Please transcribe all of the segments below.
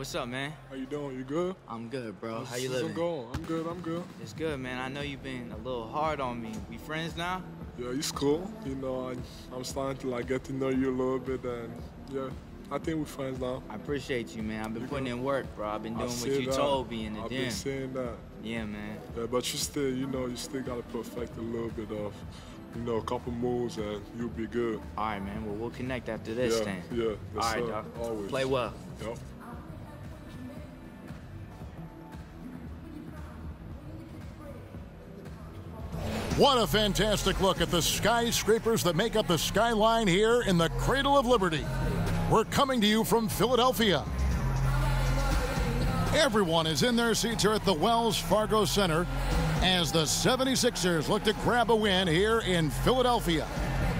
what's up, man? How you doing? You good? I'm good, bro. How's How you the season living? going? I'm good. I'm good. It's good, man. I know you've been a little hard on me. We friends now? Yeah, it's cool. You know, I'm starting to like get to know you a little bit, and yeah, I think we're friends now. I appreciate you, man. I've been putting in work, bro. I've been doing what you that. told me in the I've gym. been saying that. Yeah, man. Yeah, but you still, you still gotta perfect a little bit of, a couple moves, and you'll be good. All right, man. Well, we'll connect after this, Yeah, then. yeah. Yes, All right, sir. dog. Always. Play well. Yep. What a fantastic look at the skyscrapers that make up the skyline here in the Cradle of Liberty. We're coming to you from Philadelphia. Everyone is in their seats here at the Wells Fargo Center as the 76ers look to grab a win here in Philadelphia.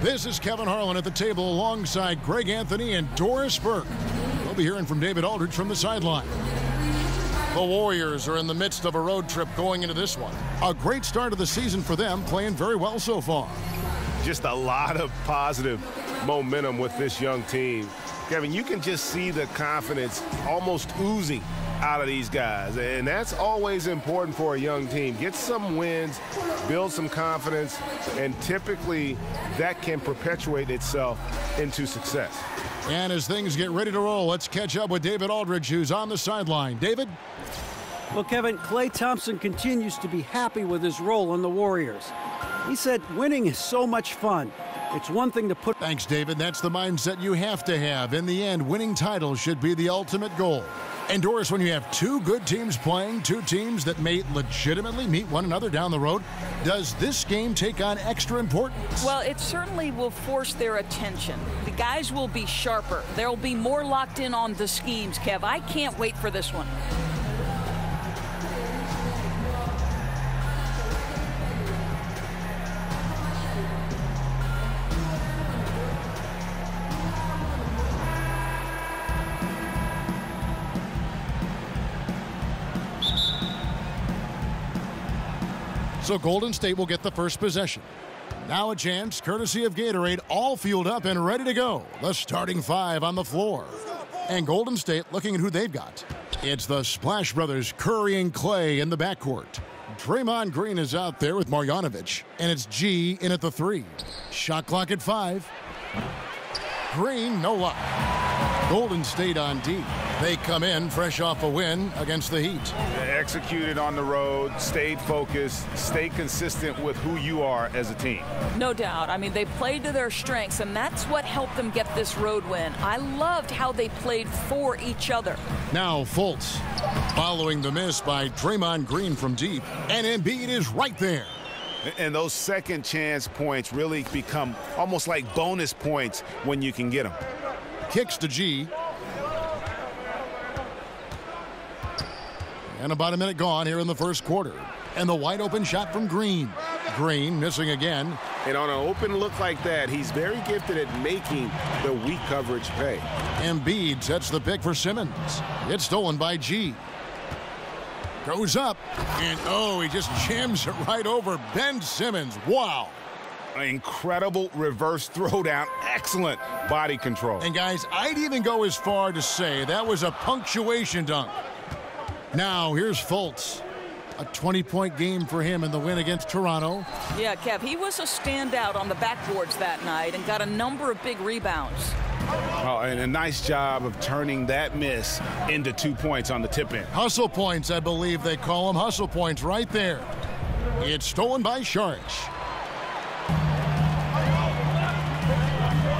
This is Kevin Harlan at the table alongside Greg Anthony and Doris Burke. We'll be hearing from David Aldridge from the sideline. The Warriors are in the midst of a road trip going into this one. A great start of the season for them, playing very well so far. Just a lot of positive momentum with this young team. Kevin, you can just see the confidence almost oozing out of these guys, and that's always important for a young team. Get some wins, build some confidence, and typically that can perpetuate itself into success. And as things get ready to roll, let's catch up with David Aldridge, who's on the sideline. David? Well, Kevin, Klay Thompson continues to be happy with his role on the Warriors. He said winning is so much fun. It's one thing to put... Thanks, David. That's the mindset you have to have. In the end, winning titles should be the ultimate goal. And Doris, when you have two good teams playing, two teams that may legitimately meet one another down the road, does this game take on extra importance? Well, it certainly will force their attention. The guys will be sharper. They'll be more locked in on the schemes, Kev. I can't wait for this one. So Golden State will get the first possession. Now a chance, courtesy of Gatorade, all fueled up and ready to go. The starting five on the floor. And Golden State looking at who they've got. It's the Splash Brothers, Curry and Klay in the backcourt. Draymond Green is out there with Marjanovic. And it's G in at the three. Shot clock at 5. Green, no luck. Golden State on D. They come in fresh off a win against the Heat. Executed on the road, stayed focused, stayed consistent with who you are as a team. No doubt. I mean, they played to their strengths, and that's what helped them get this road win. I loved how they played for each other. Now Fultz, following the miss by Draymond Green from deep, and Embiid is right there. And those second chance points really become almost like bonus points when you can get them. Kicks to G. And about a minute gone here in the first quarter. And the wide open shot from Green. Green missing again. And on an open look like that, he's very gifted at making the weak coverage pay. Embiid sets the pick for Simmons. It's stolen by G. Goes up. And oh, he just jams it right over Ben Simmons. Wow. Incredible reverse throwdown. Excellent body control. And guys, I'd even go as far to say that was a punctuation dunk. Now, here's Fultz. A 20-point game for him in the win against Toronto. Yeah, Kev, he was a standout on the backboards that night and got a number of big rebounds. Oh, and a nice job of turning that miss into 2 points on the tip-in. Hustle points, I believe they call them. Hustle points right there. It's stolen by Saric.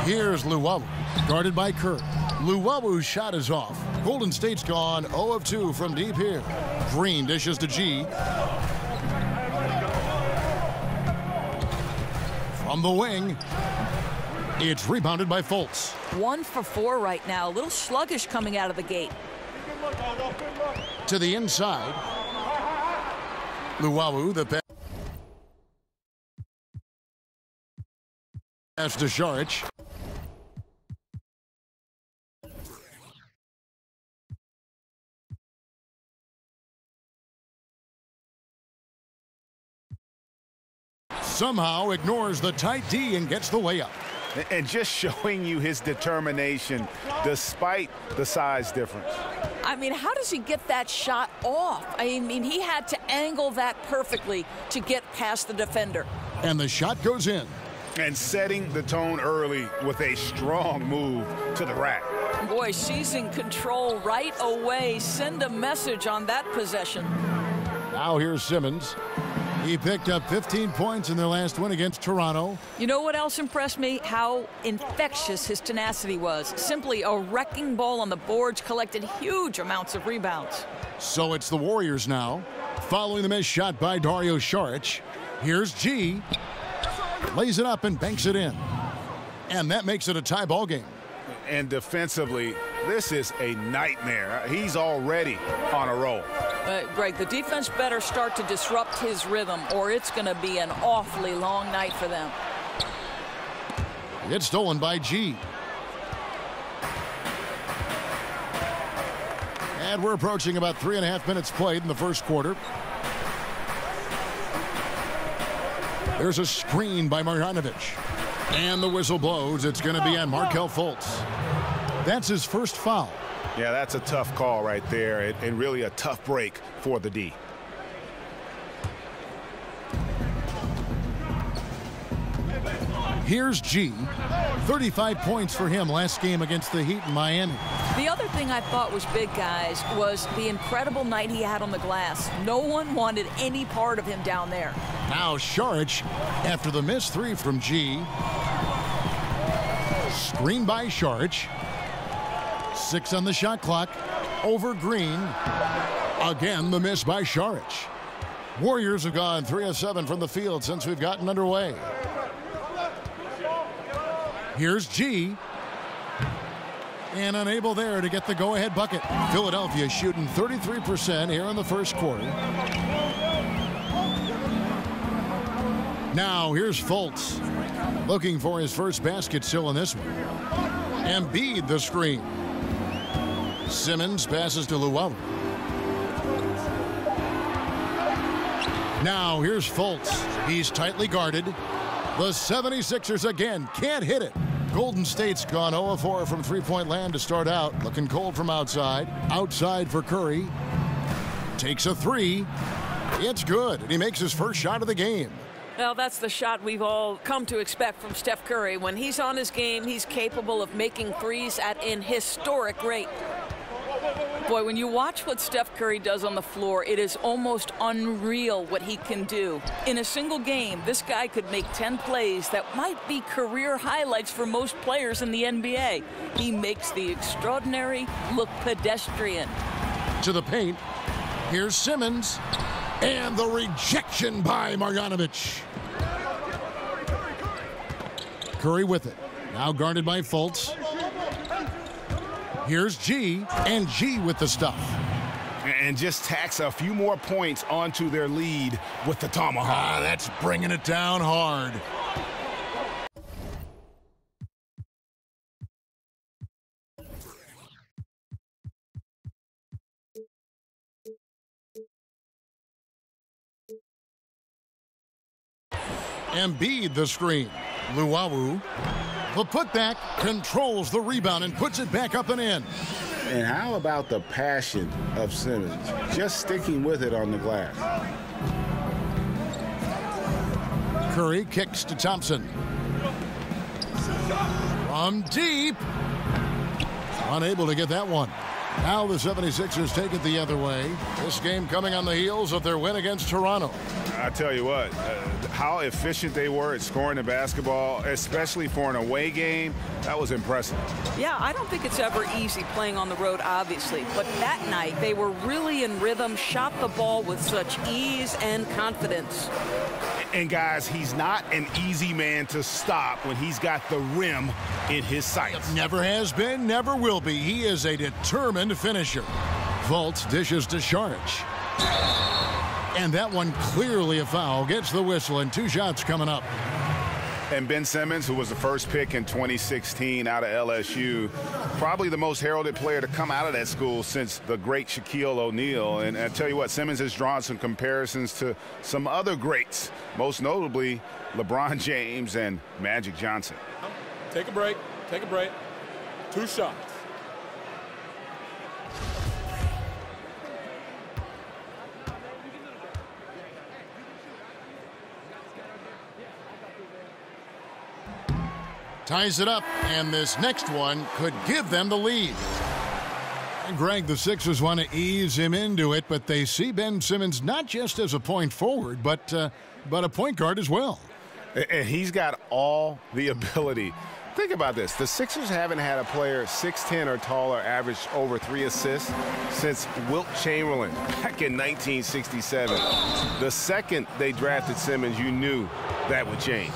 Here's Luwawu, guarded by Kerr. Luwawu's shot is off. Golden State's gone 0 of 2 from deep here. Green dishes to G. From the wing, it's rebounded by Fultz. 1 for 4 right now. A little sluggish coming out of the gate. To the inside. Luwawu, the pass to Saric. Somehow ignores the tight D and gets the layup. And just showing you his determination despite the size difference. I mean, how does he get that shot off? I mean, he had to angle that perfectly to get past the defender. And the shot goes in. And setting the tone early with a strong move to the rack. Boy, seizing control right away. Send a message on that possession. Now here's Simmons. He picked up 15 points in their last win against Toronto. You know what else impressed me? How infectious his tenacity was. Simply a wrecking ball on the boards, collected huge amounts of rebounds. So it's the Warriors now. Following the missed shot by Dario Saric. Here's G. Lays it up and banks it in. And that makes it a tie ball game. And defensively, this is a nightmare. He's already on a roll. Greg, the defense better start to disrupt his rhythm, or it's going to be an awfully long night for them. It's stolen by G. And we're approaching about 3.5 minutes played in the first quarter. There's a screen by Marjanovic. And the whistle blows. It's going to be on Markelle Fultz. That's his first foul. Yeah, that's a tough call right there, and really a tough break for the D. Here's G. 35 points for him last game against the Heat in Miami. The other thing I thought was big, guys, was the incredible night he had on the glass. No one wanted any part of him down there. Now Saric, after the missed three from G. Screen by Saric. 6 on the shot clock. Over Green. Again, the miss by Saric. Warriors have gone 3 of 7 from the field since we've gotten underway. Here's G. And unable there to get the go-ahead bucket. Philadelphia shooting 33% here in the first quarter. Now here's Fultz. Looking for his first basket still in this one. Embiid the screen. Simmons passes to Luau. Now here's Fultz. He's tightly guarded. The 76ers again can't hit it. Golden State's gone 0-4 from three-point land to start out. Looking cold from outside. Outside for Curry. Takes a three. It's good, and he makes his first shot of the game. Well, that's the shot we've all come to expect from Steph Curry. When he's on his game, he's capable of making threes at an historic rate. Boy, when you watch what Steph Curry does on the floor, it is almost unreal what he can do. In a single game, this guy could make 10 plays that might be career highlights for most players in the NBA. He makes the extraordinary look pedestrian. To the paint. Here's Simmons. And the rejection by Marjanovic. Curry with it. Now guarded by Fultz. Here's G, and G with the stuff. And just tacks a few more points onto their lead with the tomahawk. That's bringing it down hard. Embiid the screen. Luau. The putback controls the rebound and puts it back up and in. And how about the passion of Simmons? Just sticking with it on the glass. Curry kicks to Thompson. From deep. Unable to get that one. Now the 76ers take it the other way. This game coming on the heels of their win against Toronto. I tell you what, how efficient they were at scoring the basketball, especially for an away game, that was impressive. Yeah, I don't think it's ever easy playing on the road, obviously. But that night, they were really in rhythm, shot the ball with such ease and confidence. And guys, he's not an easy man to stop when he's got the rim in his sights. Never has been, never will be. He is a determined finisher. Fultz dishes to Saric. And that one clearly a foul. Gets the whistle, and 2 shots coming up. And Ben Simmons, who was the first pick in 2016 out of LSU, probably the most heralded player to come out of that school since the great Shaquille O'Neal. And I tell you what, Simmons has drawn some comparisons to some other greats, most notably LeBron James and Magic Johnson. Take a break. Take a break. 2 shots. Ties it up, and this next one could give them the lead. And Greg, the Sixers want to ease him into it, but they see Ben Simmons not just as a point forward, but a point guard as well. And he's got all the ability. Think about this. The Sixers haven't had a player 6'10 or taller average over 3 assists since Wilt Chamberlain back in 1967. The second they drafted Simmons, you knew that would change.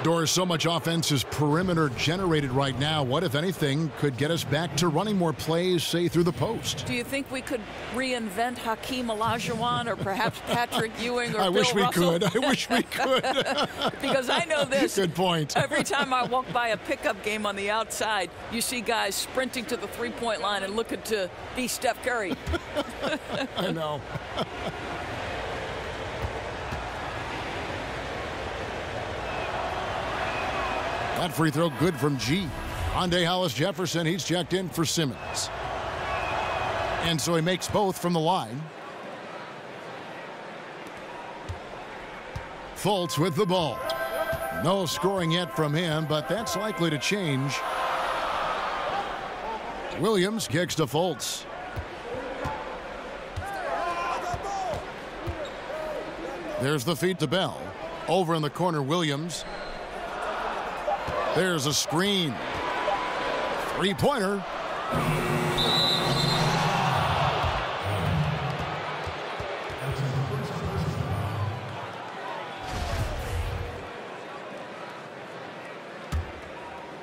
Doris, so much offense is perimeter generated right now. What, if anything, could get us back to running more plays, say, through the post? Do you think we could reinvent Hakeem Olajuwon or perhaps Patrick Ewing or I Bill wish we Russell? could. I wish we could. Because I know this. Good point. Every time I walk by a pickup game on the outside, you see guys sprinting to the three-point line and looking to be Steph Curry. I know. That free throw good from G. Hyundai Hollis Jefferson, he's checked in for Simmons. And so he makes both from the line. Fultz with the ball. No scoring yet from him, but that's likely to change. Williams kicks to Fultz. There's the feed to Bell. Over in the corner, Williams. There's a screen. Three-pointer.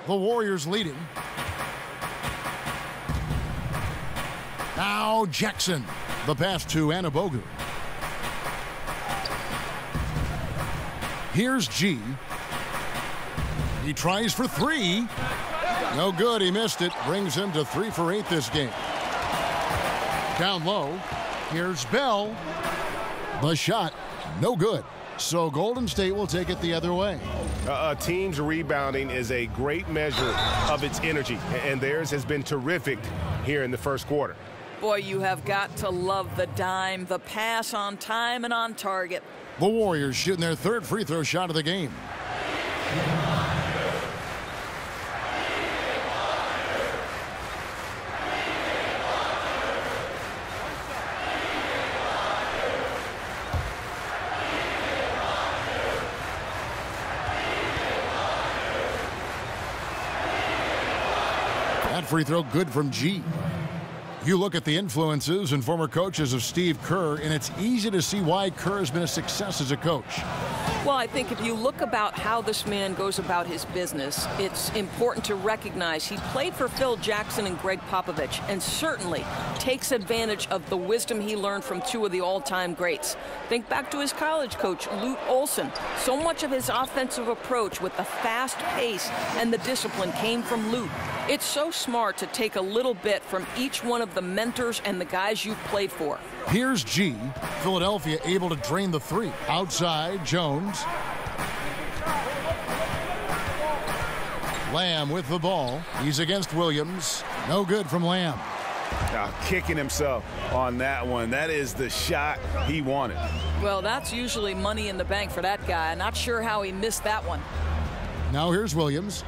The Warriors leading. Now Jackson. The pass to Anabogu. Here's G. He tries for three. No good. He missed it. Brings him to 3 for 8 this game. Down low. Here's Bell. The shot. No good. So Golden State will take it the other way. A team's rebounding is a great measure of its energy, and theirs has been terrific here in the first quarter. Boy, you have got to love the dime, the pass on time and on target. The Warriors shooting their third free throw shot of the game. That free throw good from G. You look at the influences and former coaches of Steve Kerr, and it's easy to see why Kerr has been a success as a coach. Well, I think if you look about how this man goes about his business, it's important to recognize he played for Phil Jackson and Greg Popovich, and certainly takes advantage of the wisdom he learned from 2 of the all-time greats. Think back to his college coach, Lute Olson. So much of his offensive approach with the fast pace and the discipline came from Lute. It's so smart to take a little bit from each one of the mentors and the guys you've played for. Here's G. Philadelphia able to drain the 3. Outside, Jones. Lamb with the ball. He's against Williams. No good from Lamb. Now kicking himself on that one. That is the shot he wanted. Well, that's usually money in the bank for that guy. Not sure how he missed that one. Now here's Williams.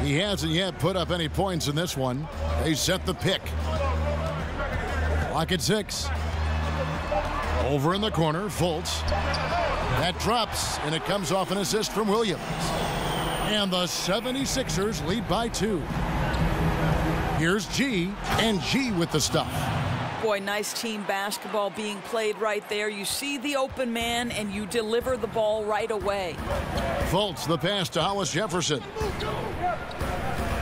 He hasn't yet put up any points in this one. They set the pick. Clock at 6. Over in the corner, Fultz. That drops, and it comes off an assist from Williams. And the 76ers lead by 2. Here's G, and G with the stuff. Boy, nice team basketball being played right there. You see the open man, and you deliver the ball right away. Fultz, the pass to Hollis Jefferson.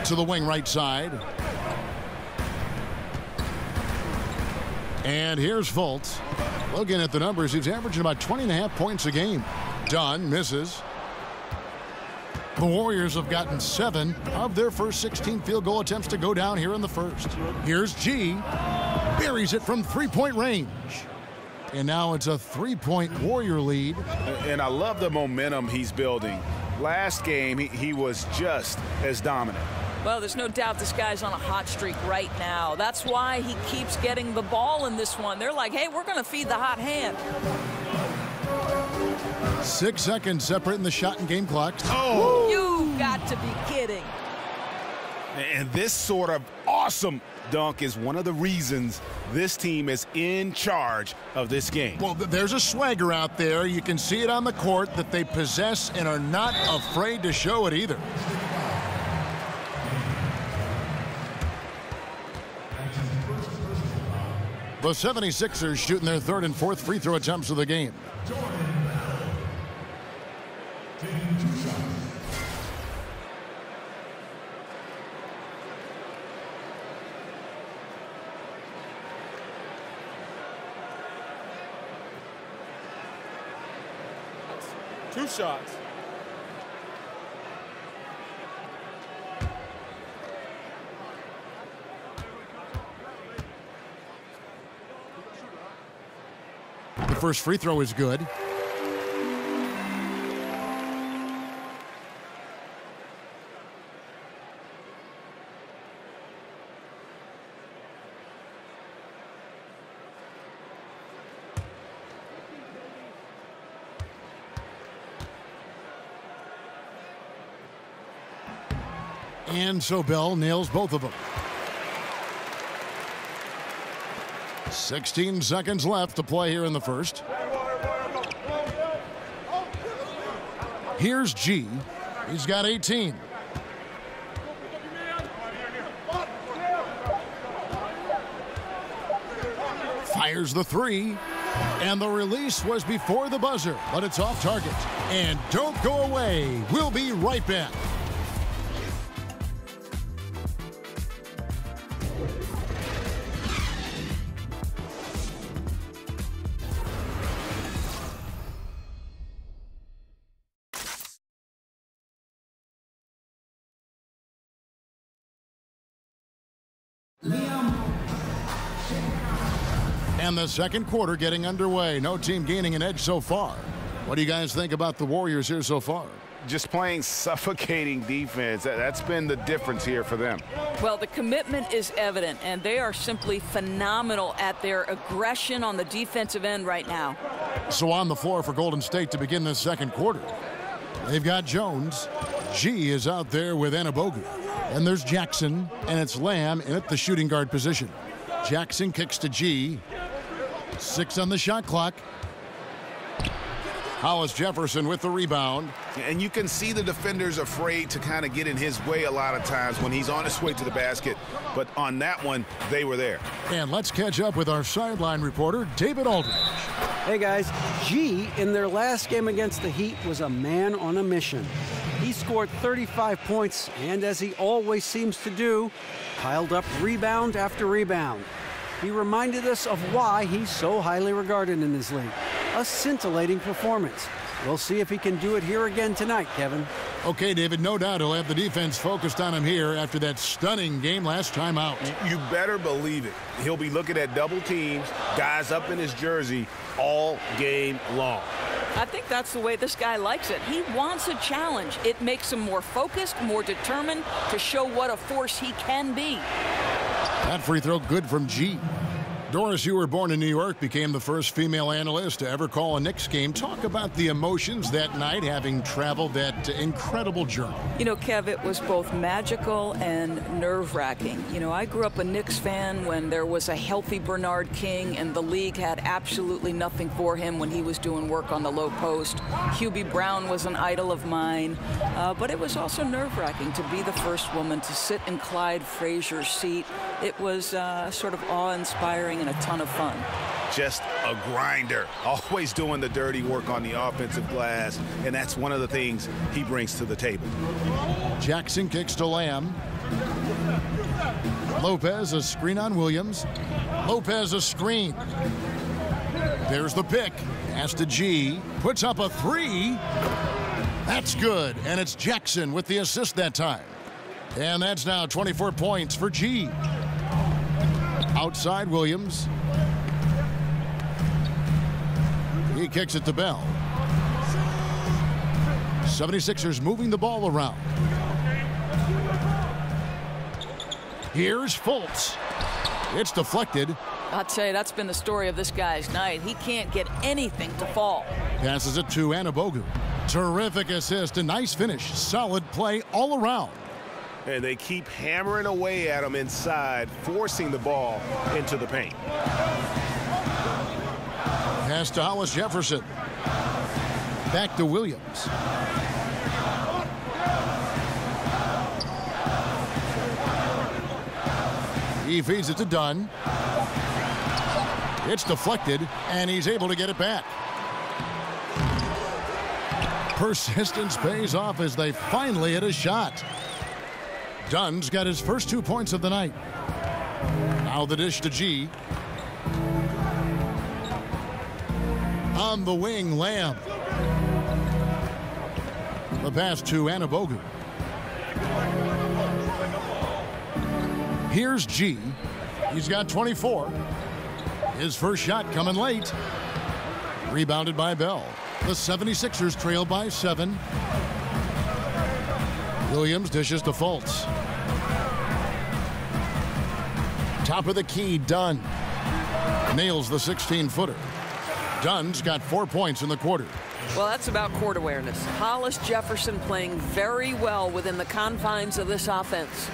To the wing right side. And here's Fultz. Looking at the numbers, he's averaging about 20.5 points a game. Dunn misses. The Warriors have gotten 7 of their first 16 field goal attempts to go down here in the first. Here's G. Buries it from 3-point range. And now it's a 3-point Warrior lead. And I love the momentum he's building. Last game, he was just as dominant. Well, there's no doubt this guy's on a hot streak right now. That's why he keeps getting the ball in this one. They're like, hey, we're going to feed the hot hand. 6 seconds separating the shot and game clocks. Oh! You've got to be kidding. And this sort of awesome dunk is one of the reasons this team is in charge of this game. Well, there's a swagger out there. You can see it on the court that they possess and are not afraid to show it either. The 76ers shooting their third and fourth free throw attempts of the game. Two shots. The first free throw is good. And so Bell nails both of them. 16 seconds left to play here in the first. Here's G. He's got 18. Fires the three. And the release was before the buzzer, but it's off target. And don't go away. We'll be right back. And the second quarter getting underway. No team gaining an edge so far. What do you guys think about the Warriors here so far? Just playing suffocating defense. That's been the difference here for them. Well, the commitment is evident, and they are simply phenomenal at their aggression on the defensive end right now. So on the floor for Golden State to begin this second quarter. They've got Jones. G is out there with Anabogu. And there's Jackson, and it's Lamb in at the shooting guard position. Jackson kicks to G. 6 on the shot clock. Hollis Jefferson with the rebound. And you can see the defenders afraid to kind of get in his way a lot of times when he's on his way to the basket. But on that one, they were there. And let's catch up with our sideline reporter, David Aldridge. Hey, guys. G, in their last game against the Heat, was a man on a mission. He scored 35 points, and as he always seems to do, piled up rebound after rebound. He reminded us of why he's so highly regarded in this league. A scintillating performance. We'll see if he can do it here again tonight, Kevin. Okay, David, no doubt he'll have the defense focused on him here after that stunning game last time out. You better believe it. He'll be looking at double teams, guys up in his jersey all game long. I think that's the way this guy likes it. He wants a challenge. It makes him more focused, more determined to show what a force he can be. That free throw good from G. Doris, you were born in New York, became the first female analyst to ever call a Knicks game. Talk about the emotions that night, having traveled that incredible journey. You know, Kev, it was both magical and nerve-wracking. You know, I grew up a Knicks fan when there was a healthy Bernard King, and the league had absolutely nothing for him when he was doing work on the low post. Hubie Brown was an idol of mine, but it was also nerve-wracking to be the first woman to sit in Clyde Frazier's seat. It was sort of awe-inspiring and a ton of fun. Just a grinder, always doing the dirty work on the offensive glass, and that's one of the things he brings to the table. Jackson kicks to Lamb. Lopez, a screen on Williams. Lopez, a screen. There's the pick. Pass to G. Puts up a three. That's good, and it's Jackson with the assist that time. And that's now 24 points for G. Outside Williams. He kicks it to Bell. 76ers moving the ball around. Here's Fultz. It's deflected. I'll tell you, that's been the story of this guy's night. He can't get anything to fall. Passes it to Anabogu. Terrific assist, a nice finish. Solid play all around. and they keep hammering away at him inside, forcing the ball into the paint. Pass to Hollis Jefferson. Back to Williams. He feeds it to Dunn. It's deflected, and he's able to get it back. Persistence pays off as they finally hit a shot. Dunn's got his first 2 points of the night. Now the dish to G. On the wing, Lamb. The pass to Anabogu. Here's G. He's got 24. His first shot coming late. Rebounded by Bell. The 76ers trail by 7. Williams dishes to Fultz. Top of the key, Dunn. Nails the 16-footer. Dunn's got 4 points in the quarter. Well, that's about court awareness. Hollis Jefferson playing very well within the confines of this offense.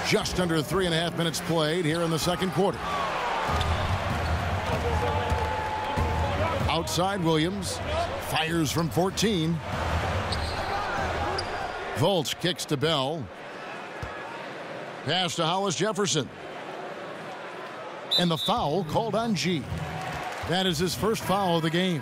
Just under 3.5 minutes played here in the second quarter. Outside Williams. Fires from 14. Fultz kicks to Bell. Pass to Hollis Jefferson. And the foul called on G. That is his first foul of the game.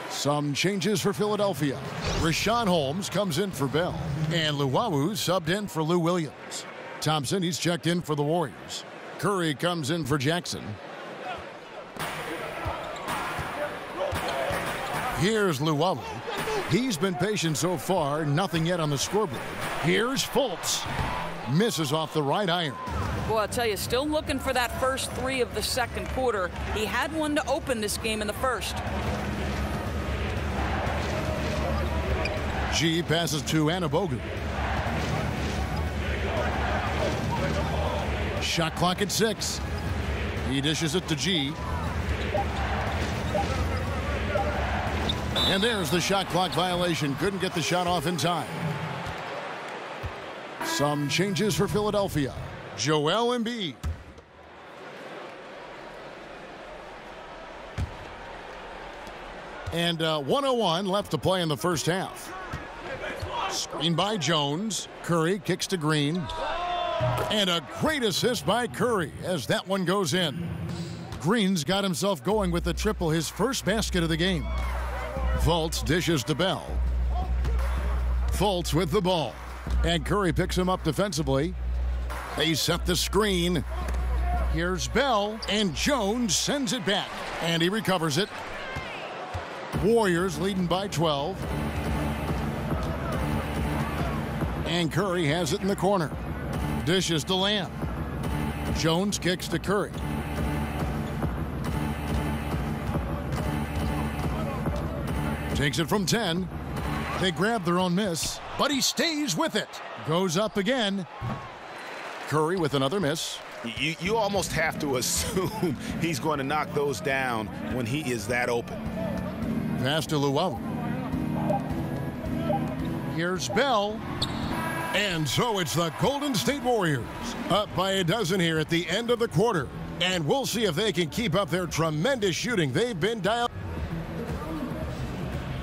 Some changes for Philadelphia. Rashawn Holmes comes in for Bell. And Luwawu subbed in for Lou Williams. Thompson, he's checked in for the Warriors. Curry comes in for Jackson. Here's Luwawu. He's been patient so far, nothing yet on the scoreboard. Here's Fultz. Misses off the right iron. Well, I'll tell you, still looking for that first 3 of the second quarter. He had one to open this game in the first. G passes to Anabogu. Shot clock at 6. He dishes it to G. And there's the shot clock violation. Couldn't get the shot off in time. Some changes for Philadelphia. Joel Embiid. And 1:01 left to play in the first half. Screen by Jones. Curry kicks to Green. And a great assist by Curry as that one goes in. Green's got himself going with the triple, his first basket of the game. Fultz dishes to Bell. Fultz with the ball. And Curry picks him up defensively. They set the screen. Here's Bell, and Jones sends it back. And he recovers it. Warriors leading by 12. And Curry has it in the corner. Dishes to Lamb. Jones kicks to Curry. Takes it from 10. They grab their own miss, but he stays with it. Goes up again. Curry with another miss. You almost have to assume he's going to knock those down when he is that open. Pass to Luwawu. Here's Bell. And so it's the Golden State Warriors up by a dozen here at the end of the quarter. And we'll see if they can keep up their tremendous shooting. They've been dialed.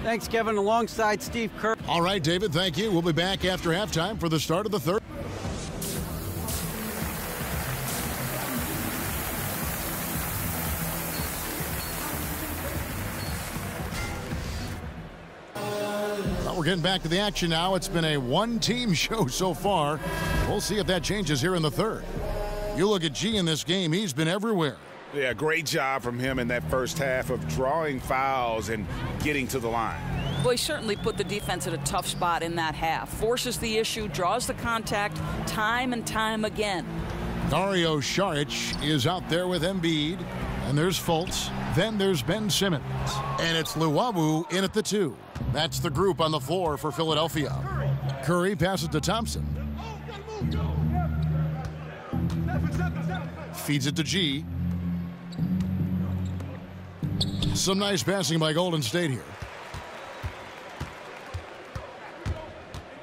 Thanks, Kevin, alongside Steve Kerr. All right, David, thank you. We'll be back after halftime for the start of the third. Well, we're getting back to the action now. It's been a one-team show so far. We'll see if that changes here in the third. You look at G in this game, he's been everywhere. Yeah, great job from him in that first half of drawing fouls and getting to the line. Well, he certainly put the defense at a tough spot in that half. Forces the issue, draws the contact time and time again. Dario Saric is out there with Embiid. And there's Fultz. Then there's Ben Simmons. And it's Luwawu in at the 2. That's the group on the floor for Philadelphia. Curry passes to Thompson. Feeds it to G. Some nice passing by Golden State here.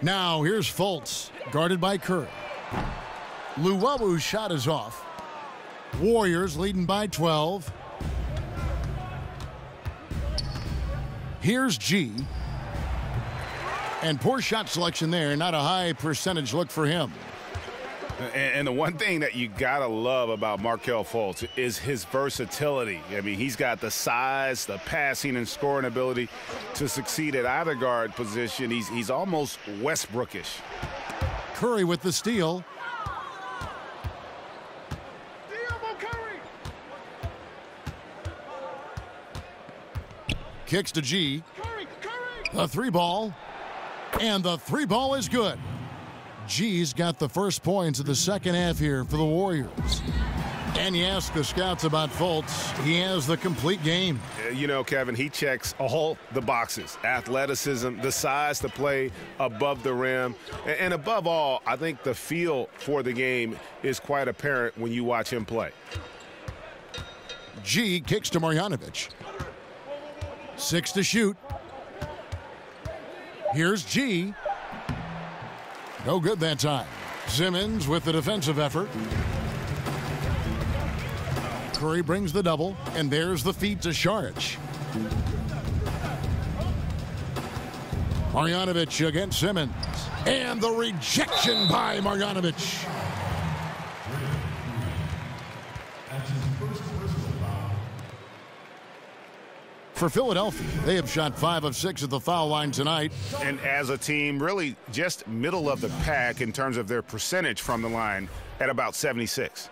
Now here's Fultz, guarded by Curry. Luwabu's shot is off. Warriors leading by 12. Here's G. And poor shot selection there. Not a high percentage look for him. And the one thing that you got to love about Markelle Fultz is his versatility. I mean, he's got the size, the passing and scoring ability to succeed at either guard position. He's almost Westbrookish. Curry with the steal. Kicks to G. The three ball. And the three ball is good. G's got the first points of the second half here for the Warriors. And you ask the scouts about Fultz, he has the complete game. You know, Kevin, he checks all the boxes. Athleticism, the size to play above the rim. And above all, I think the feel for the game is quite apparent when you watch him play. G kicks to Marjanovic. 6 to shoot. Here's G. No good that time. Simmons with the defensive effort. Curry brings the double, and there's the feed to Šarić. Marjanovic against Simmons. And the rejection by Marjanovic. For Philadelphia, they have shot 5 of 6 at the foul line tonight. And as a team, really just middle of the pack in terms of their percentage from the line at about 76.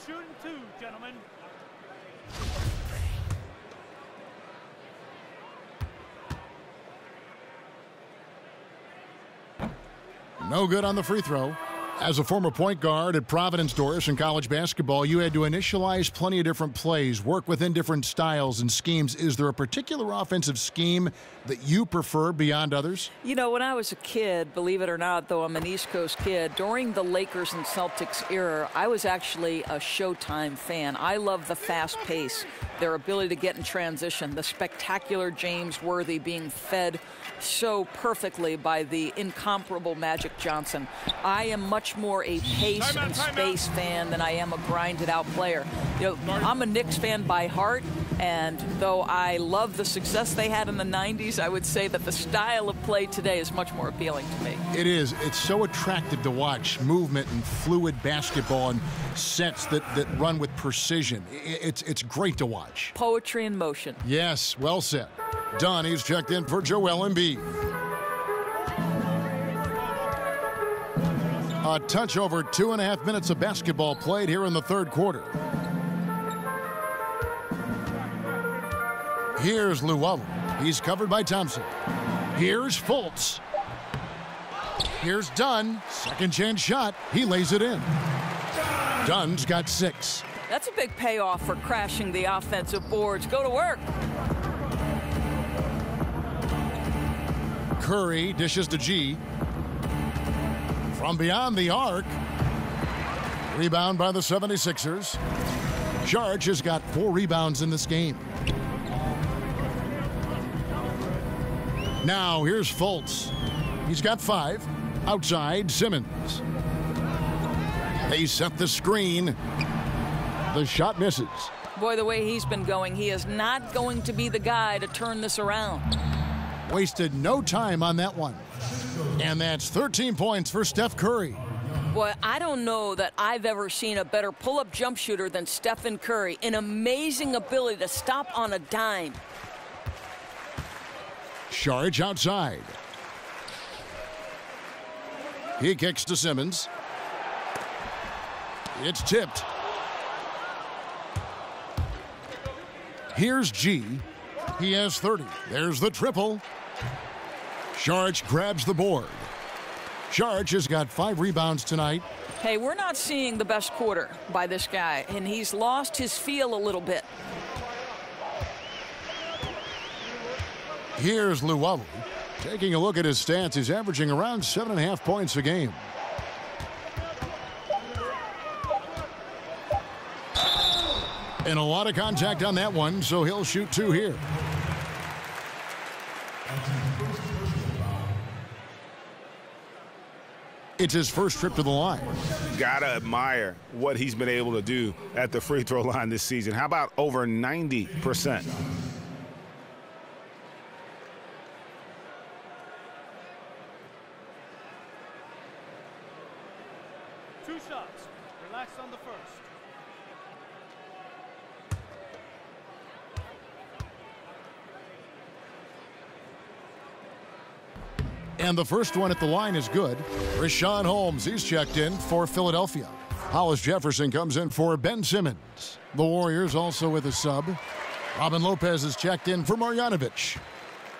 Shooting 2, gentlemen. No good on the free throw. As a former point guard at Providence, Doris, in college basketball, you had to initialize plenty of different plays, work within different styles and schemes. Is there a particular offensive scheme that you prefer beyond others? You know, when I was a kid, believe it or not, though I'm an East Coast kid, during the Lakers and Celtics era, I was actually a Showtime fan. I love the fast pace, their ability to get in transition, the spectacular James Worthy being fed so perfectly by the incomparable Magic Johnson. I am much more a pace and space fan than I am a grinded-out player. You know, I'm a Knicks fan by heart, and though I love the success they had in the 90s, I would say that the style of play today is much more appealing to me. It is. It's so attractive to watch movement and fluid basketball and sets that run with precision. It's great to watch. Poetry in motion. Yes, well said. Done. He's checked in for Joel Embiid. A touch over 2.5 minutes of basketball played here in the third quarter. Here's Luwawu. He's covered by Thompson. Here's Fultz. Here's Dunn. Second chance shot. He lays it in. Dunn's got 6. That's a big payoff for crashing the offensive boards. Go to work. Curry dishes to G. From beyond the arc. Rebound by the 76ers. Šarić has got 4 rebounds in this game. Now here's Fultz. He's got 5. Outside, Simmons. They set the screen. The shot misses. Boy, the way he's been going, he is not going to be the guy to turn this around. Wasted no time on that one. And that's 13 points for Steph Curry. Boy, I don't know that I've ever seen a better pull-up jump shooter than Stephen Curry. An amazing ability to stop on a dime. Šarić outside. He kicks to Simmons. It's tipped. Here's G. He has 30. There's the triple. Šarić grabs the board. Šarić has got 5 rebounds tonight. Hey, we're not seeing the best quarter by this guy, and he's lost his feel a little bit. Here's Luwawu. Taking a look at his stats, he's averaging around 7.5 points a game. And a lot of contact on that one, so he'll shoot 2 here. It's his first trip to the line. Gotta admire what he's been able to do at the free throw line this season. How about over 90%? Two shots. Relax on the first. And the first one at the line is good. Richaun Holmes, he's checked in for Philadelphia. Hollis Jefferson comes in for Ben Simmons. The Warriors also with a sub. Robin Lopez is checked in for Marjanovic.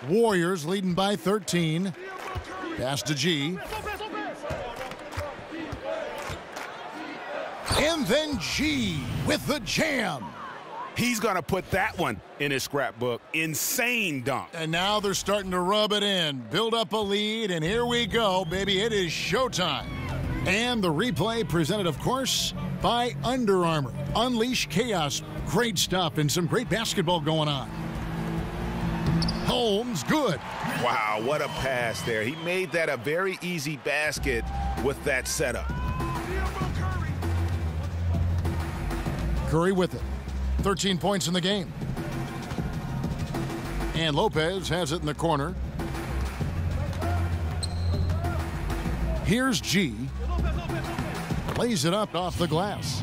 Warriors leading by 13. Pass to G. And then G with the jam. He's going to put that one in his scrapbook. Insane dunk. And now they're starting to rub it in, build up a lead, and here we go, baby. It is showtime. And the replay presented, of course, by Under Armour. Unleash chaos. Great stuff and some great basketball going on. Holmes, good. Wow, what a pass there. He made that a very easy basket with that setup. Curry with it. 13 points in the game. And Lopez has it in the corner. Here's G. Lays it up off the glass.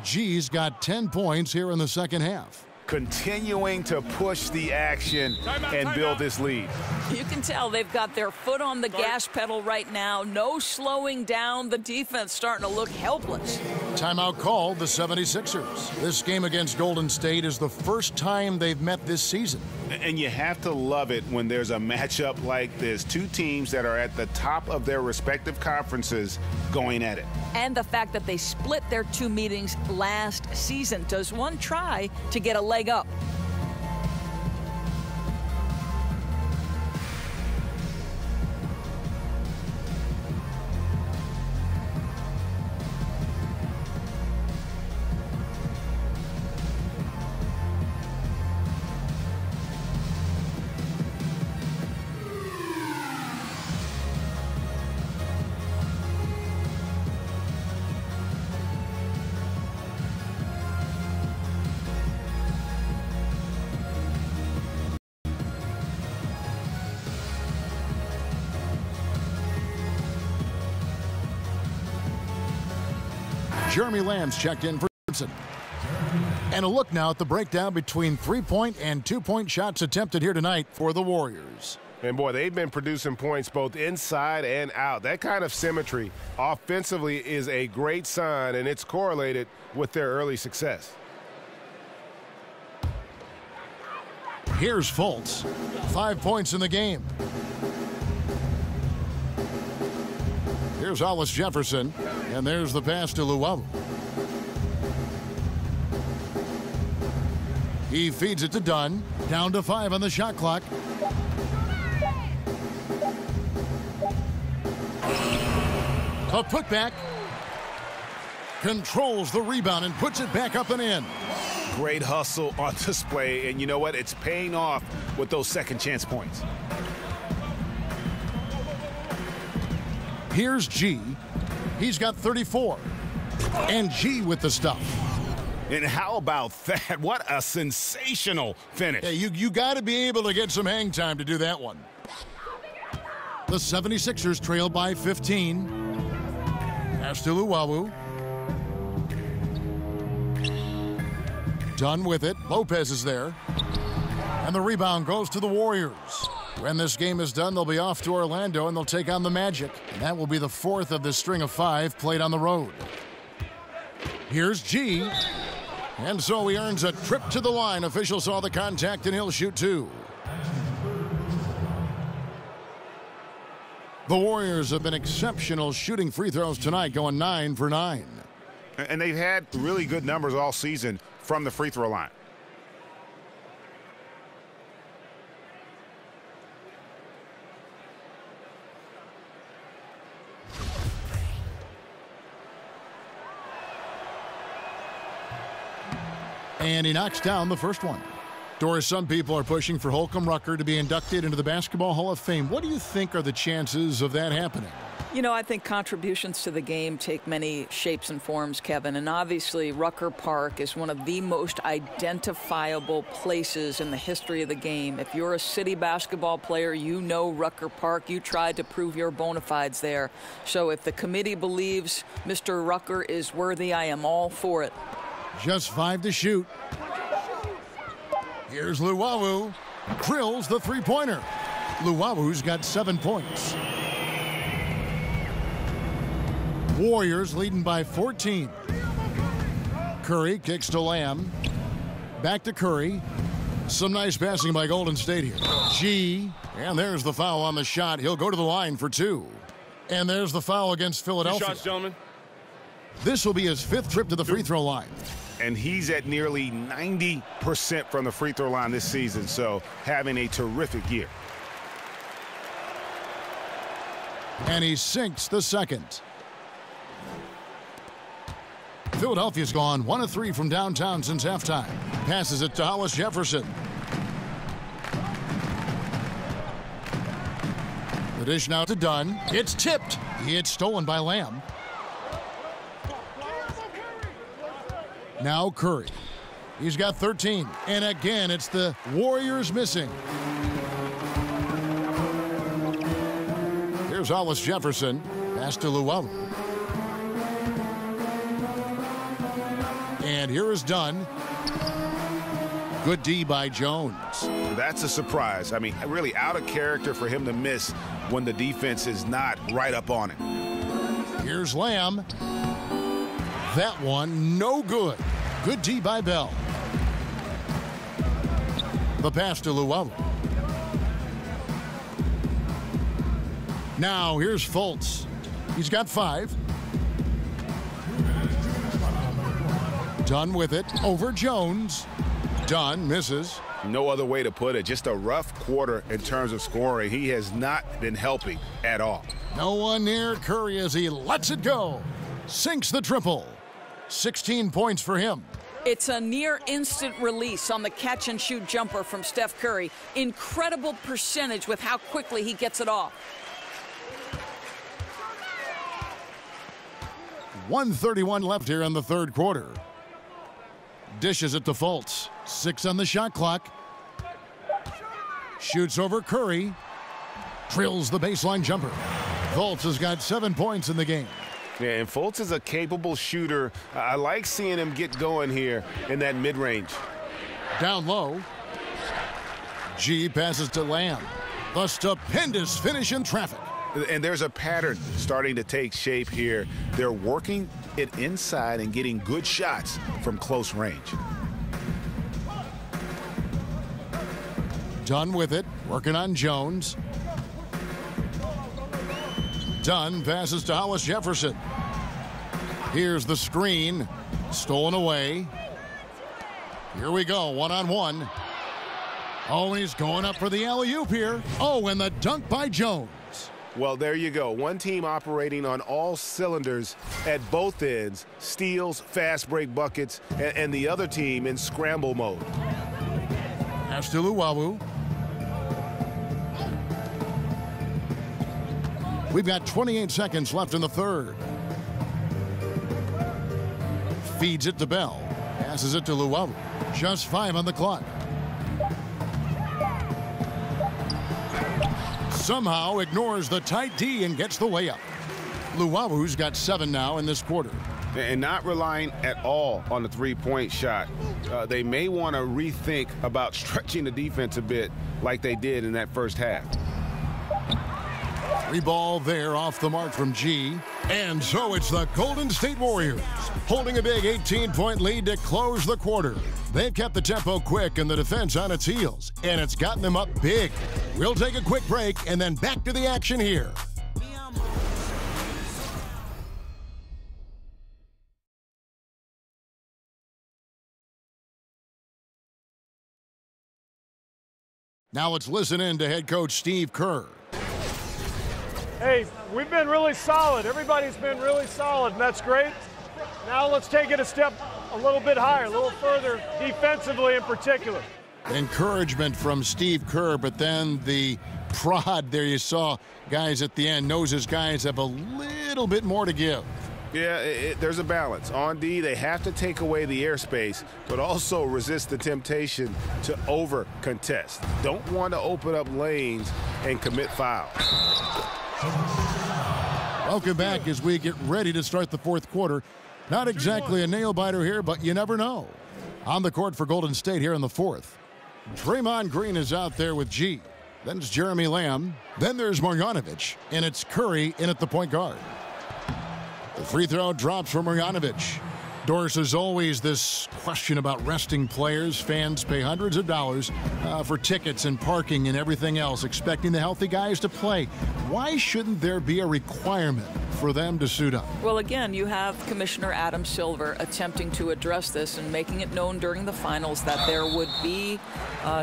G's got 10 points here in the second half. Continuing to push the action and build this lead. You can tell they've got their foot on the gas pedal right now. No slowing down. The defense starting to look helpless. Timeout called the 76ers. This game against Golden State is the first time they've met this season. And you have to love it when there's a matchup like this. Two teams that are at the top of their respective conferences going at it. And the fact that they split their 2 meetings last season. Does one try to get a leg up? Jeremy Lamb's checked in for Gibson. And a look now at the breakdown between 3-point and 2-point shots attempted here tonight for the Warriors. And boy, they've been producing points both inside and out. That kind of symmetry offensively is a great sign, and it's correlated with their early success. Here's Fultz. 5 points in the game. Here's Hollis Jefferson, and there's the pass to Luwawu. He feeds it to Dunn. Down to 5 on the shot clock. A putback. Controls the rebound and puts it back up and in. Great hustle on display, and you know what? It's paying off with those second chance points. Here's G. He's got 34. And G with the stuff. And how about that? What a sensational finish. Yeah, you got to be able to get some hang time to do that one. The 76ers trail by 15. Pass to Luwawu. Done with it. Lopez is there. And the rebound goes to the Warriors. When this game is done, they'll be off to Orlando, and they'll take on the Magic. And that will be the 4th of the string of 5 played on the road. Here's G. And so he earns a trip to the line. Official saw the contact, and he'll shoot 2. The Warriors have been exceptional shooting free throws tonight, going 9 for 9. And they've had really good numbers all season from the free throw line. And he knocks down the first one. Doris, some people are pushing for Holcomb Rucker to be inducted into the Basketball Hall of Fame. What do you think are the chances of that happening? You know, I think contributions to the game take many shapes and forms, Kevin. And obviously, Rucker Park is one of the most identifiable places in the history of the game. If you're a city basketball player, you know Rucker Park. You tried to prove your bona fides there. So if the committee believes Mr. Rucker is worthy, I am all for it. Just 5 to shoot. Here's Luwawu. Drills the three-pointer. Luwawu's got 7 points. Warriors leading by 14. Curry kicks to Lamb. Back to Curry. Some nice passing by Golden State here. G. And there's the foul on the shot. He'll go to the line for 2. And there's the foul against Philadelphia. 2 shots, gentlemen. This will be his 5th trip to the free throw line. And he's at nearly 90% from the free throw line this season, so having a terrific year. And he sinks the second. Philadelphia's gone 1 of 3 from downtown since halftime. Passes it to Hollis Jefferson. The dish now to Dunn. It's tipped. It's stolen by Lamb. Now Curry. He's got 13. And again, it's the Warriors missing. Here's Hollis Jefferson. Pass to Luwawu. And here is Dunn. Good D by Jones. That's a surprise. I mean, really out of character for him to miss when the defense is not right up on him. Here's Lamb. That one, no good. Good D by Bell. The pass to Luwawu. Now here's Fultz. He's got 5. Dunn with it over Jones. Dunn misses. No other way to put it. Just a rough quarter in terms of scoring. He has not been helping at all. No one near Curry as he lets it go. Sinks the triple. 16 points for him. It's a near instant release on the catch and shoot jumper from Steph Curry. Incredible percentage with how quickly he gets it off. 1:31 left here in the third quarter. Dishes it to Fultz. 6 on the shot clock. Shoots over Curry. Drills the baseline jumper. Fultz has got 7 points in the game. Yeah, and Fultz is a capable shooter. I like seeing him get going here in that mid-range. Down low. G passes to Lamb. The stupendous finish in traffic. And there's a pattern starting to take shape here. They're working it inside and getting good shots from close range. Dunn with it, working on Jones. Dunn passes to Hollis Jefferson. Here's the screen, stolen away. Here we go, one-on-one. Oh, he's going up for the alley-oop here. Oh, and the dunk by Jones. Well, there you go. One team operating on all cylinders at both ends, steals, fast break buckets, and the other team in scramble mode. Pass to Luwawu. We've got 28 seconds left in the third. Feeds it to Bell. Passes it to Luwawu. Just 5 on the clock. Somehow ignores the tight D and gets the layup. Luwawu's got 7 now in this quarter. And not relying at all on the three-point shot. They may want to rethink about stretching the defense a bit like they did in that first half. Free ball there off the mark from G. And so it's the Golden State Warriors holding a big 18-point lead to close the quarter. They've kept the tempo quick and the defense on its heels, and it's gotten them up big. We'll take a quick break and then back to the action here. Now let's listen in to head coach Steve Kerr. Hey, we've been really solid. Everybody's been really solid, and that's great. Now let's take it a step a little bit higher, a little further defensively in particular. Encouragement from Steve Kerr, but then the prod there you saw guys at the end knows his guys have a little bit more to give. Yeah, there's a balance. On D, they have to take away the airspace, but also resist the temptation to over-contest. Don't want to open up lanes and commit fouls. Welcome back as we get ready to start the fourth quarter. Not exactly a nail-biter here, but you never know. On the court for Golden State here in the fourth. Draymond Green is out there with G. Then it's Jeremy Lamb. Then there's Marjanovic, and it's Curry in at the point guard. The free throw drops for Marjanovic. Doris, as always, this question about resting players. Fans pay hundreds of dollars for tickets and parking and everything else, expecting the healthy guys to play. Why shouldn't there be a requirement for them to suit up? Well, again, you have Commissioner Adam Silver attempting to address this and making it known during the finals that there would be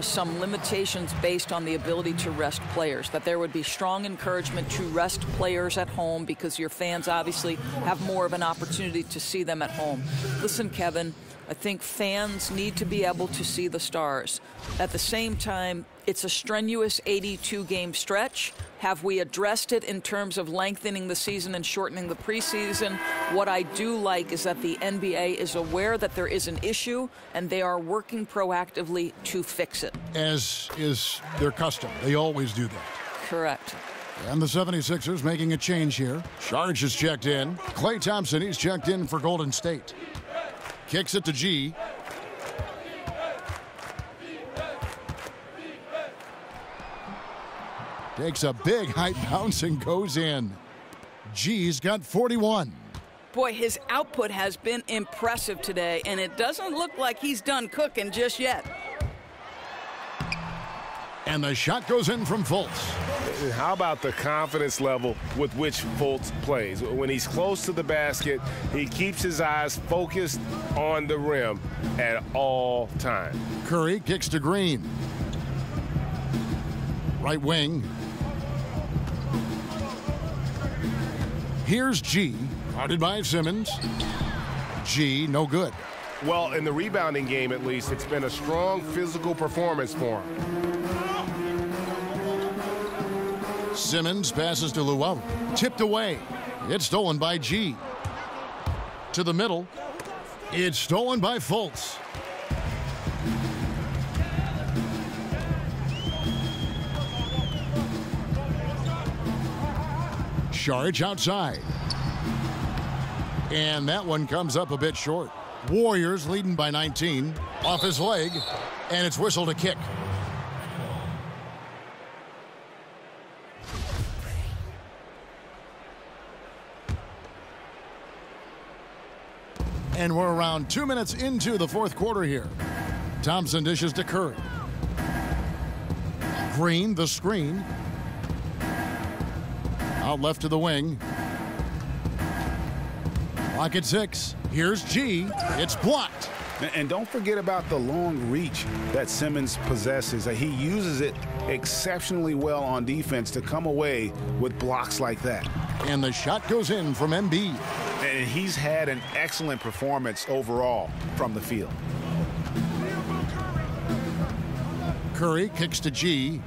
some limitations based on the ability to rest players, that there would be strong encouragement to rest players at home because your fans obviously have more of an opportunity to see them at home. Listen, Kevin, I think fans need to be able to see the stars. At the same time, it's a strenuous 82-game stretch. Have we addressed it in terms of lengthening the season and shortening the preseason? What I do like is that the NBA is aware that there is an issue, and they are working proactively to fix it. As is their custom. They always do that. Correct. And the 76ers making a change here. Sharge is checked in. Klay Thompson, he's checked in for Golden State. Kicks it to G. Takes a big height bounce and goes in. G's got 41. Boy, his output has been impressive today, and it doesn't look like he's done cooking just yet. And the shot goes in from Fultz. How about the confidence level with which Fultz plays? When he's close to the basket, he keeps his eyes focused on the rim at all times. Curry kicks to Green. Right wing. Here's G, guarded by Simmons. G, no good. Well, in the rebounding game, at least, it's been a strong physical performance for him. Simmons passes to Luau. Tipped away. It's stolen by G. To the middle. It's stolen by Fultz. Sharge outside. And that one comes up a bit short. Warriors leading by 19. Off his leg. And it's whistled a kick. And we're around 2 minutes into the fourth quarter here. Thompson dishes to Curry. Green, the screen. Out left to the wing. Clock at 6. Here's G. It's blocked. And don't forget about the long reach that Simmons possesses. He uses it exceptionally well on defense to come away with blocks like that. And the shot goes in from Embiid. And he's had an excellent performance overall from the field. Curry kicks to G.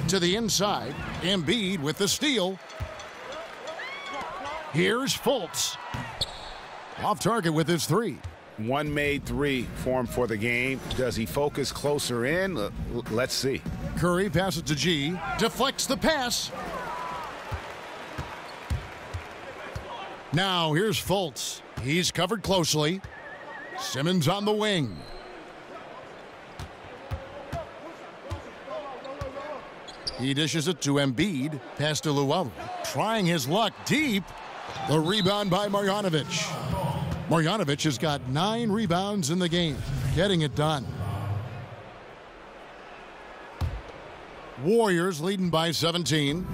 To the inside. Embiid with the steal. Here's Fultz. Off target with his three. One made three for him for the game. Does he focus closer in? Let's see. Curry passes to G. Deflects the pass. Now here's Fultz. He's covered closely. Simmons on the wing. He dishes it to Embiid. Pass to Luau. Trying his luck deep. The rebound by Marjanovic. Marjanovic has got 9 rebounds in the game. Getting it done. Warriors leading by 17.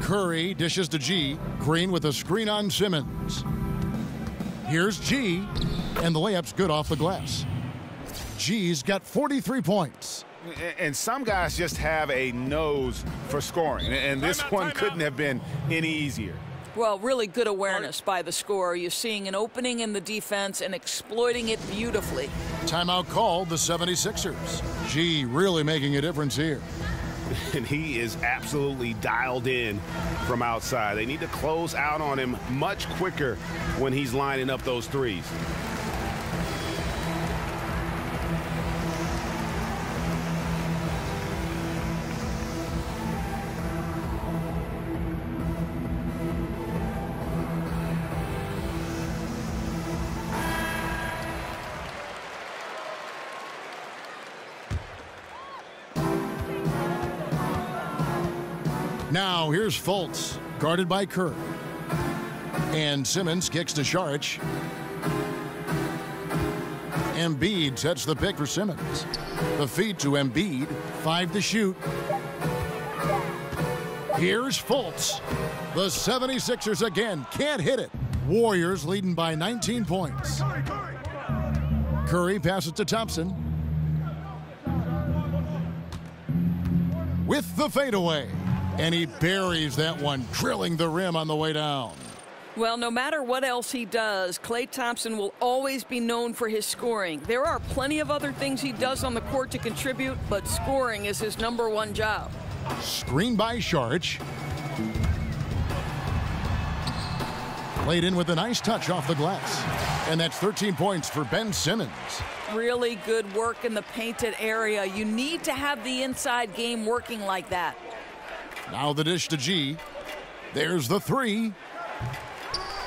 Curry dishes to G. Green with a screen on Simmons. Here's G. And the layup's good off the glass. G's got 43 points. And some guys just have a nose for scoring. And this one couldn't have been any easier. Well, really good awareness by the scorer. You're seeing an opening in the defense and exploiting it beautifully. Timeout called the 76ers. G really making a difference here. And he is absolutely dialed in from outside. They need to close out on him much quicker when he's lining up those threes. Now here's Fultz, guarded by Curry. And Simmons kicks to Saric. Embiid sets the pick for Simmons. The feed to Embiid, 5 to shoot. Here's Fultz. The 76ers again can't hit it. Warriors leading by 19 points. Curry passes to Thompson. With the fadeaway. And he buries that one, drilling the rim on the way down. Well, no matter what else he does, Klay Thompson will always be known for his scoring. There are plenty of other things he does on the court to contribute, but scoring is his #1 job. Screen by Saric. Played in with a nice touch off the glass. And that's 13 points for Ben Simmons. Really good work in the painted area. You need to have the inside game working like that. Now the dish to G. There's the 3.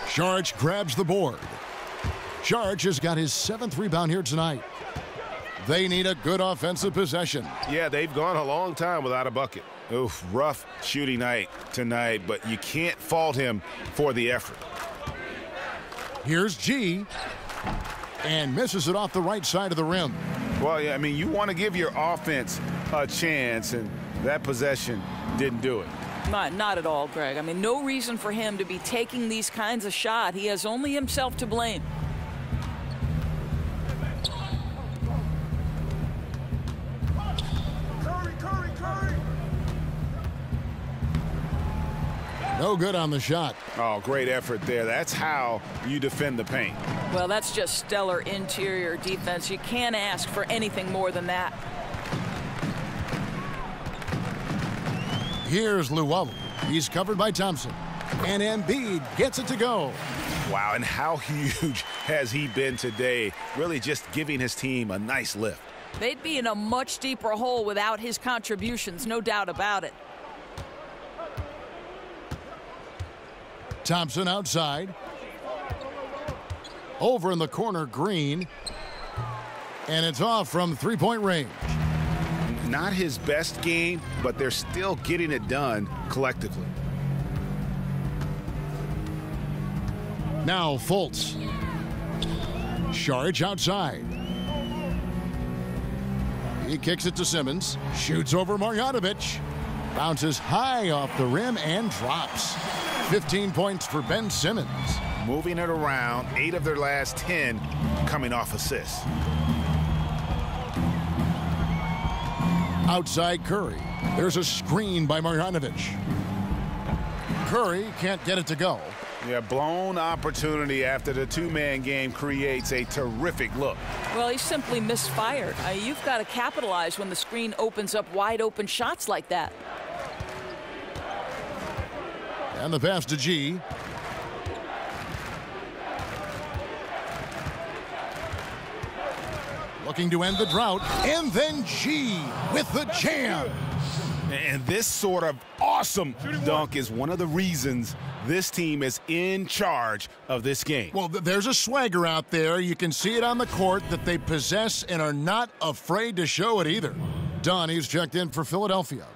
Saric grabs the board. Saric has got his 7th rebound here tonight. They need a good offensive possession. Yeah, they've gone a long time without a bucket. Oof, rough shooting night tonight, but you can't fault him for the effort. Here's G. And misses it off the right side of the rim. Well, yeah, I mean, you want to give your offense a chance, and that possession didn't do it. Not at all, Greg. I mean, no reason for him to be taking these kinds of shots. He has only himself to blame. Curry. No good on the shot. Oh, great effort there. That's how you defend the paint. Well, that's just stellar interior defense. You can't ask for anything more than that. Here's Llewellyn. He's covered by Thompson. And Embiid gets it to go. Wow, and how huge has he been today? Really just giving his team a nice lift. They'd be in a much deeper hole without his contributions, no doubt about it. Thompson outside. Over in the corner, Green. And it's off from three-point range. Not his best game, but they're still getting it done collectively. Now Fultz. Saric outside. He kicks it to Simmons. Shoots over Marjanovic. Bounces high off the rim and drops. 15 points for Ben Simmons. Moving it around, 8 of their last 10 coming off assists. Outside Curry. There's a screen by Marjanovic. Curry can't get it to go. Yeah, blown opportunity after the two-man game creates a terrific look. Well, he simply misfired. You've got to capitalize when the screen opens up wide open shots like that. And the pass to G. Looking to end the drought. And then G with the jam. And this sort of awesome dunk is one of the reasons this team is in charge of this game. Well, there's a swagger out there. You can see it on the court that they possess and are not afraid to show it either. Dunn, he's checked in for Philadelphia.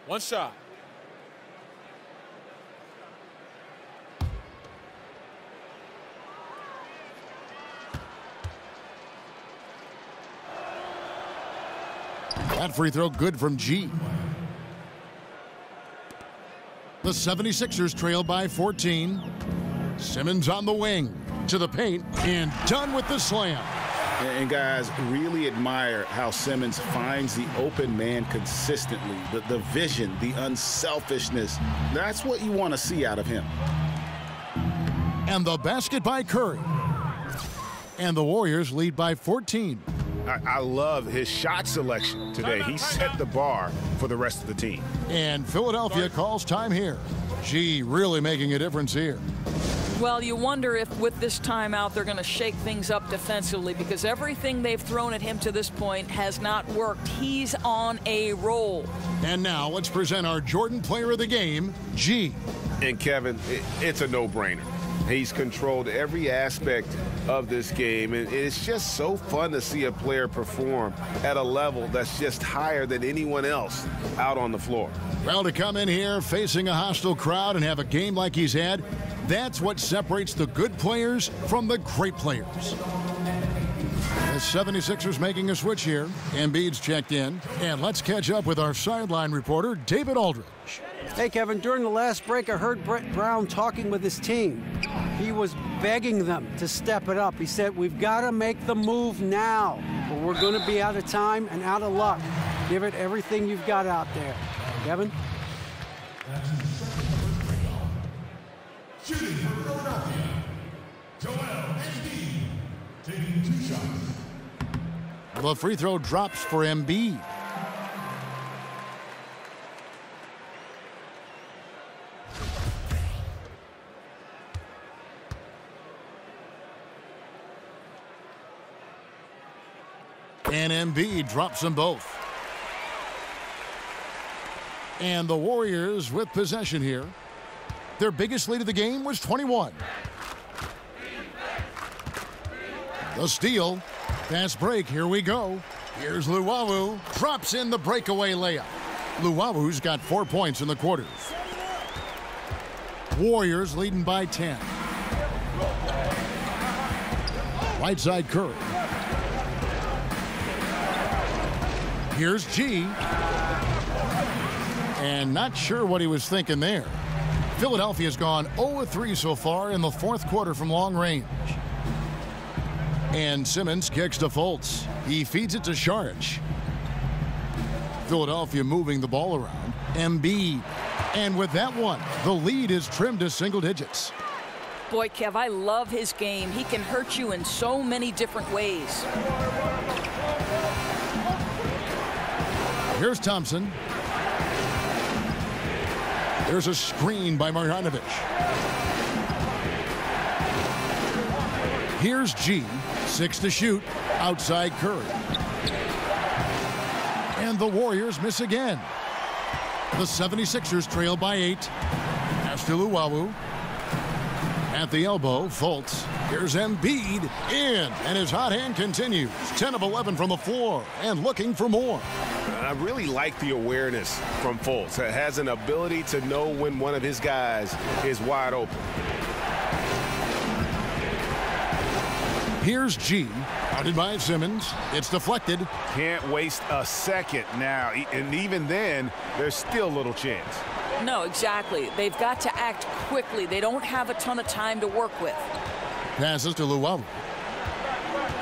One shot. That free throw good from G. The 76ers trail by 14. Simmons on the wing, to the paint, and done with the slam. And guys, really admire how Simmons finds the open man consistently. The vision, the unselfishness. That's what you want to see out of him. And the basket by Curry. And the Warriors lead by 14. I love his shot selection today. He set the bar for the rest of the team. And Philadelphia calls time here. G really making a difference here. Well, you wonder if with this timeout they're going to shake things up defensively, because everything they've thrown at him to this point has not worked. He's on a roll. And now let's present our Jordan Player of the Game, G. And Kevin, it's a no-brainer. He's controlled every aspect of this game, and it's just so fun to see a player perform at a level that's just higher than anyone else out on the floor. Well, to come in here facing a hostile crowd and have a game like he's had, that's what separates the good players from the great players. The 76ers making a switch here. Embiid's checked in. And let's catch up with our sideline reporter, David Aldridge. Hey, Kevin, during the last break, I heard Brett Brown talking with his team. He was begging them to step it up. He said, we've got to make the move now, or we're going to be out of time and out of luck. Give it everything you've got out there. Kevin? Shooting for Philadelphia, Joel Embiid, taking 2 shots. The free throw drops for Embiid. And Embiid drops them both. And the Warriors with possession here. Their biggest lead of the game was 21. The steal. Fast break. Here we go. Here's Luwawu. Drops in the breakaway layup. Luwawu's got 4 points in the quarters. Warriors leading by 10. Right side Curry. Here's G. And not sure what he was thinking there. Philadelphia's gone 0-3 so far in the fourth quarter from long range. And Simmons kicks to Fultz. He feeds it to Saric. Philadelphia moving the ball around. Embiid. And with that one, the lead is trimmed to single digits. Boy, Kev, I love his game. He can hurt you in so many different ways. Here's Thompson. There's a screen by Marjanovic. Here's G. 6 to shoot. Outside Curry. And the Warriors miss again. The 76ers trail by 8. Pass to Luwawu. At the elbow, Fultz. Here's Embiid in, and his hot hand continues. 10 of 11 from the floor, and looking for more. I really like the awareness from Fultz. It has an ability to know when one of his guys is wide open. Here's G. Guarded by Simmons. It's deflected. Can't waste a second now. And even then, there's still little chance. No, exactly. They've got to act quickly. They don't have a ton of time to work with. Passes to Luwawu.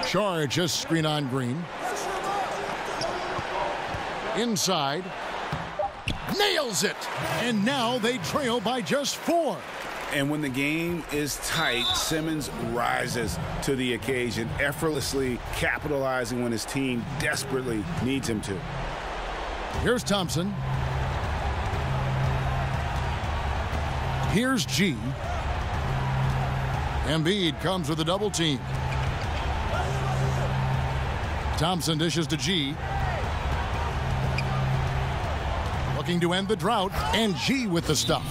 Saric just screen on Green. Inside. Nails it. And now they trail by just 4. And when the game is tight, Simmons rises to the occasion, effortlessly capitalizing when his team desperately needs him to. Here's Thompson. Here's G. Embiid comes with a double team. Thompson dishes to G. Looking to end the drought, and G with the stuff.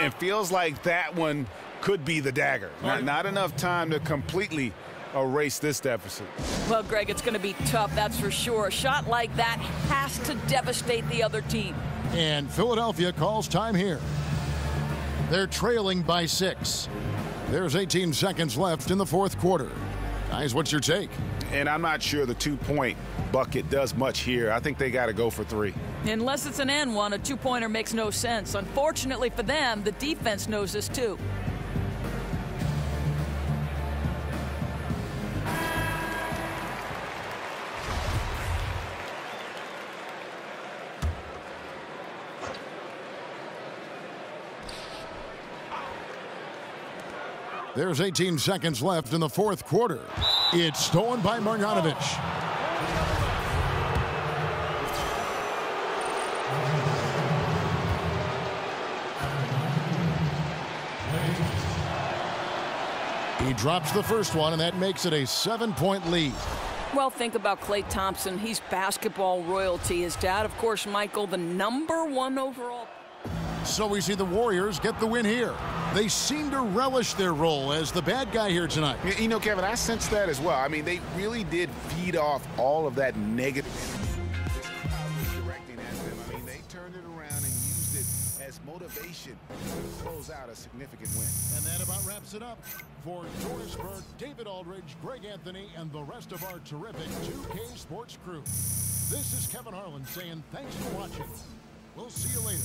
It feels like that one could be the dagger. Not enough time to completely erase this deficit. Well, Greg, it's going to be tough, that's for sure. A shot like that has to devastate the other team. And Philadelphia calls time here. They're trailing by 6. There's 18 seconds left in the fourth quarter. Guys, what's your take? And I'm not sure the 2-point bucket does much here. I think they got to go for 3. Unless it's an and one, a 2-pointer makes no sense. Unfortunately for them, the defense knows this too. There's 18 seconds left in the fourth quarter. It's stolen by Marjanovic. He drops the first one, and that makes it a 7-point lead. Well, think about Klay Thompson. He's basketball royalty. His dad, of course, Michael, the #1 overall. So we see the Warriors get the win here. They seem to relish their role as the bad guy here tonight. You know, Kevin, I sense that as well. I mean, they really did feed off all of that negative directing at them. I mean, they turned it around and used it as motivation to close out a significant win. And that about wraps it up. For Doris Burke, David Aldridge, Greg Anthony, and the rest of our terrific 2K Sports crew, this is Kevin Harlan saying thanks for watching. We'll see you later.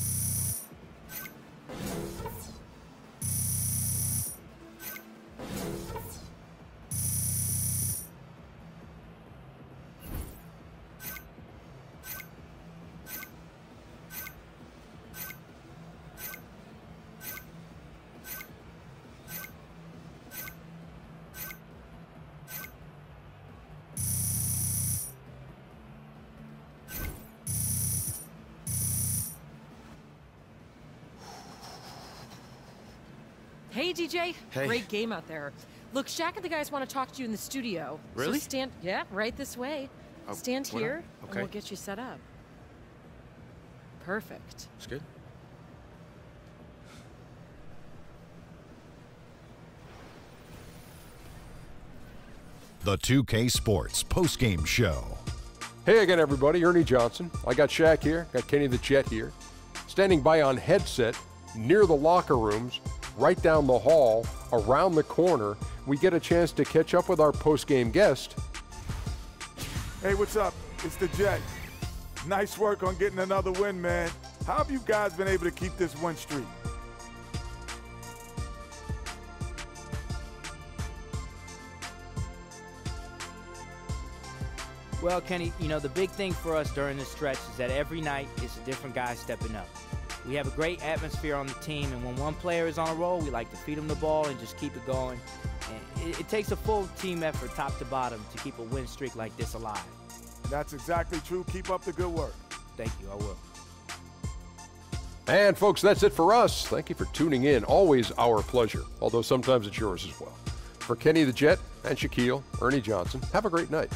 Hey, DJ. Hey. Great game out there. Look, Shaq and the guys want to talk to you in the studio. Really? So stand, yeah, right this way. Stand here, and okay. we'll get you set up. Perfect. That's good. The 2K Sports postgame show. Hey again, everybody. Ernie Johnson. I got Shaq here. Got Kenny the Jet here. Standing by on headset near the locker rooms, right down the hall, around the corner. We get a chance to catch up with our postgame guest. Hey, what's up? It's the Jet. Nice work on getting another win, man. How have you guys been able to keep this win streak? Well, Kenny, you know, the big thing for us during this stretch is that every night is a different guy stepping up. We have a great atmosphere on the team, and when one player is on a roll, we like to feed him the ball and just keep it going. And it takes a full team effort, top to bottom, to keep a win streak like this alive. That's exactly true. Keep up the good work. Thank you, I will. And folks, that's it for us. Thank you for tuning in. Always our pleasure, although sometimes it's yours as well. For Kenny the Jet and Shaquille, Ernie Johnson, have a great night.